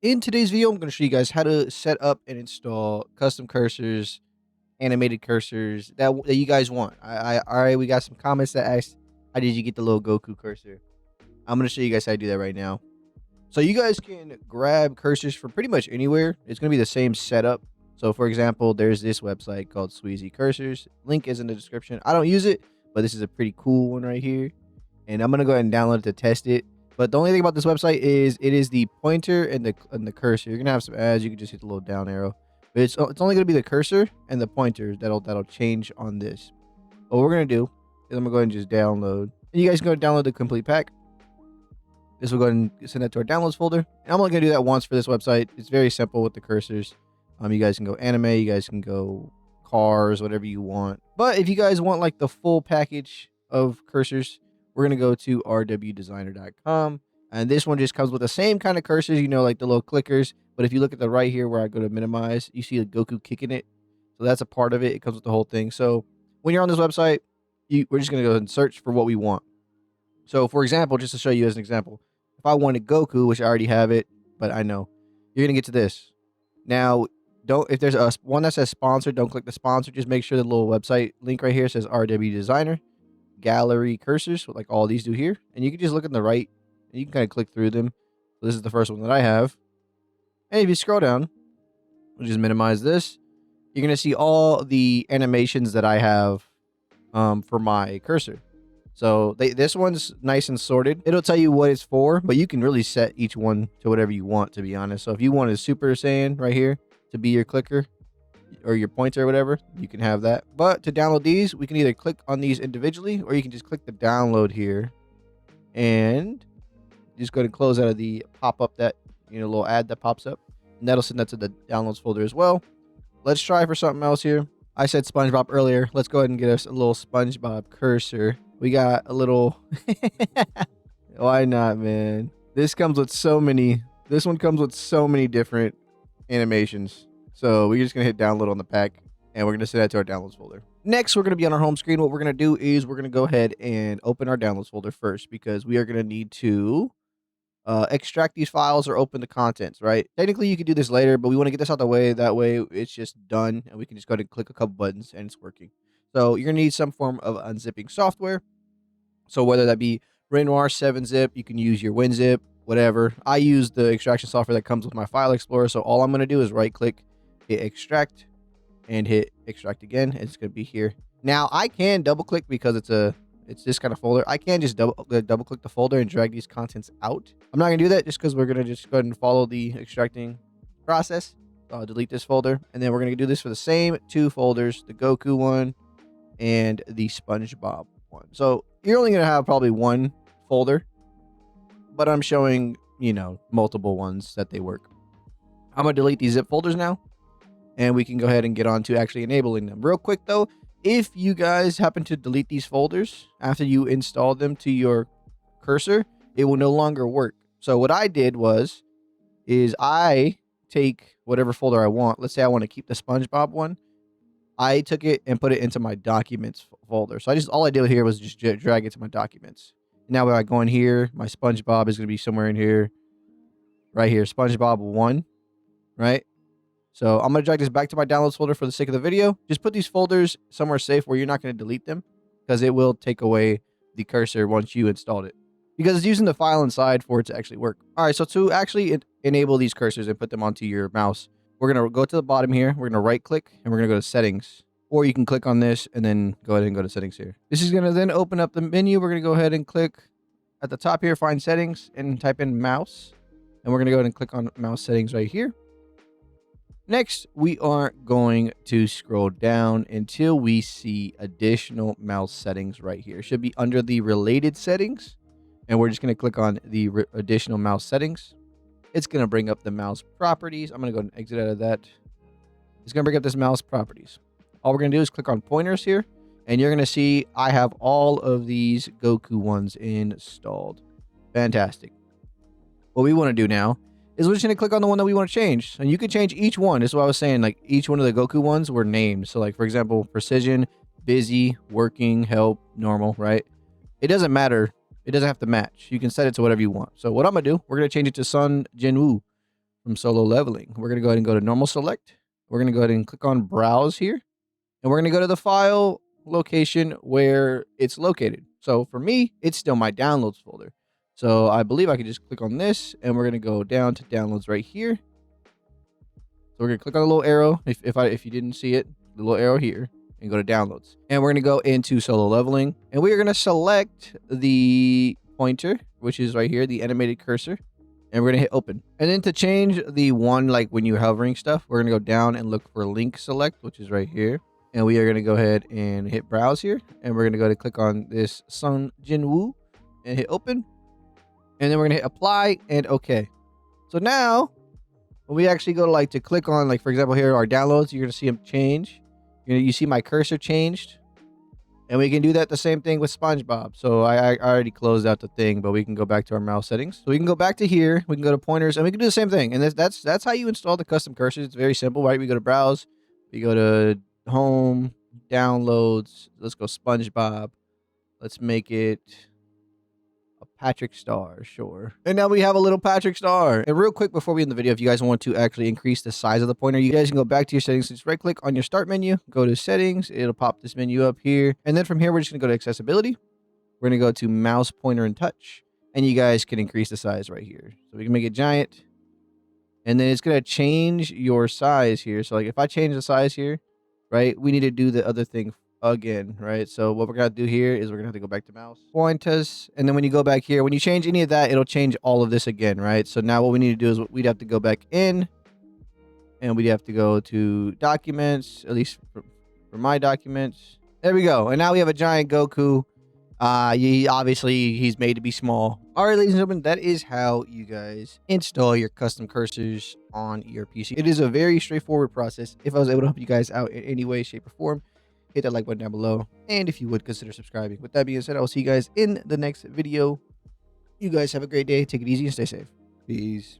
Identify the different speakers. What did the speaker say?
Speaker 1: In today's video, I'm going to show you guys how to set up and install custom cursors, animated cursors that you guys want. All right, we got some comments that asked, how did you get the little Goku cursor? I'm going to show you guys how to do that right now. So you guys can grab cursors from pretty much anywhere. It's going to be the same setup. So for example, there's this website called Sweezy Cursors. Link is in the description. I don't use it, but this is a pretty cool one right here. And I'm going to go ahead and download it to test it. But the only thing about this website is it is the pointer and the cursor. You're gonna have some ads. You can just hit the little down arrow, but it's only gonna be the cursor and the pointer that'll change on this. What we're gonna do is I'm gonna go ahead and just download. And you guys can go download the complete pack. This will go ahead and send that to our downloads folder. And I'm only gonna do that once for this website. It's very simple with the cursors. You guys can go anime. You guys can go cars, whatever you want. But if you guys want like the full package of cursors, we're going to go to rwdesigner.com. And this one just comes with the same kind of cursors, you know, like the little clickers. But if you look at the right here where I go to minimize, you see the Goku kicking it. So that's a part of it. It comes with the whole thing. So when you're on this website, we're just going to go and search for what we want. So for example, just to show you as an example, if I wanted Goku, which I already have it, but I know, you're going to get to this. Now, if there's one that says sponsor, don't click the sponsor. Just make sure the little website link right here says RW Designer. Gallery cursors, like all these do here, and you can just look on the right and you can kind of click through them. So this is the first one that I have, and if you scroll down, we'll just minimize this. You're gonna see all the animations that I have for my cursor. So this one's nice and sorted. It'll tell you what it's for, but you can really set each one to whatever you want, to be honest. So if you want a Super Saiyan right here to be your clicker or your pointer or whatever, you can have that. But to download these, we can either click on these individually, or you can just click the download here and just go ahead and close out of the pop-up, that, you know, little ad that pops up, and that'll send that to the downloads folder as well. Let's try for something else here. I said SpongeBob earlier. Let's go ahead and get us a little SpongeBob cursor. We got a little why not, man? This one comes with so many different animations. So we're just going to hit download on the pack, and we're going to send that to our downloads folder. Next, we're going to be on our home screen. What we're going to do is we're going to go ahead and open our downloads folder first, because we are going to need to extract these files or open the contents, right? Technically, you could do this later, but we want to get this out the way. That way, it's just done, and we can just go ahead and click a couple buttons, and it's working. So you're going to need some form of unzipping software. So whether that be Renoir 7-zip, you can use your WinZip, whatever. I use the extraction software that comes with my file explorer. So all I'm going to do is right-click, hit extract, and hit extract again. It's going to be here. Now I can double click because it's this kind of folder. I can just double click the folder and drag these contents out. I'm not going to do that just because we're going to just go ahead and follow the extracting process. So I'll delete this folder, and then we're going to do this for the same two folders, the Goku one and the SpongeBob one. So you're only going to have probably one folder, but I'm showing, you know, multiple ones that they work. I'm going to delete these zip folders now, and we can go ahead and get on to actually enabling them. Real quick though, if you guys happen to delete these folders after you install them to your cursor, it will no longer work. So what I did is I take whatever folder I want. Let's say I want to keep the SpongeBob one. I took it and put it into my documents folder. So all I did here was just drag it to my documents. Now when I go in here, my SpongeBob is going to be somewhere in here, right here, SpongeBob 1, right? So I'm going to drag this back to my downloads folder for the sake of the video. Just put these folders somewhere safe where you're not going to delete them, because it will take away the cursor once you installed it, because it's using the file inside for it to actually work. All right, so to actually enable these cursors and put them onto your mouse, we're going to go to the bottom here. We're going to right click, and we're going to go to settings, or you can click on this and then go ahead and go to settings here. This is going to then open up the menu. We're going to go ahead and click at the top here, find settings, and type in mouse. And we're going to go ahead and click on mouse settings right here. Next, we are going to scroll down until we see additional mouse settings right here. It should be under the related settings. And we're just going to click on the additional mouse settings. It's going to bring up the mouse properties. I'm going to go and exit out of that. It's going to bring up this mouse properties. All we're going to do is click on pointers here. And you're going to see I have all of these Goku ones installed. Fantastic. What we want to do now is we're just going to click on the one that we want to change. And you can change each one. This is what I was saying. Like, each one of the Goku ones were named. So like, for example, precision, busy, working, help, normal, right? It doesn't matter. It doesn't have to match. You can set it to whatever you want. So what I'm going to do, we're going to change it to Sun Jinwoo from solo leveling. We're going to go ahead and go to normal select. We're going to go ahead and click on browse here. And we're going to go to the file location where it's located. So for me, it's still my downloads folder. So I believe I can just click on this and we're going to go down to downloads right here. So we're going to click on the little arrow. If you didn't see it, the little arrow here, and go to downloads. And we're going to go into solo leveling and we are going to select the pointer, which is right here, the animated cursor. And we're going to hit open. And then to change the one, like when you're hovering stuff, we're going to go down and look for link select, which is right here. And we are going to go ahead and hit browse here. And we're going to go to click on this Sung Jin Woo and hit open. And then we're going to hit apply and okay. So now when we actually go to to click on, like, for example, here, our downloads, you're going to see them change. You see my cursor changed. And we can do that the same thing with SpongeBob. So I already closed out the thing, but we can go back to our mouse settings. So we can go back to here. We can go to pointers and we can do the same thing. And that's how you install the custom cursors. It's very simple, right? We go to browse. We go to home, downloads. Let's go SpongeBob. Let's make it a Patrick Star, sure. And now we have a little Patrick Star. And real quick before we end the video, if you guys want to actually increase the size of the pointer, you guys can go back to your settings. Just right click on your start menu, go to settings. It'll pop this menu up here. And then from here, we're just gonna go to accessibility. We're gonna go to mouse, pointer, and touch. And you guys can increase the size right here. So we can make it giant. And then it's gonna change your size here. So like if I change the size here, right, we need to do the other thing again, right? So what we're gonna do here is we're gonna have to go back to mouse pointers, and then when you go back here, when you change any of that, it'll change all of this again, right? So now what we need to do is we'd have to go back in and we'd have to go to documents, at least for my documents. There we go. And now we have a giant Goku. Obviously he's made to be small. All right, ladies and gentlemen, that is how you guys install your custom cursors on your PC. It is a very straightforward process. If I was able to help you guys out in any way, shape, or form, hit that like button down below. And if you would, consider subscribing. With that being said, I will see you guys in the next video. You guys have a great day. Take it easy and stay safe. Peace.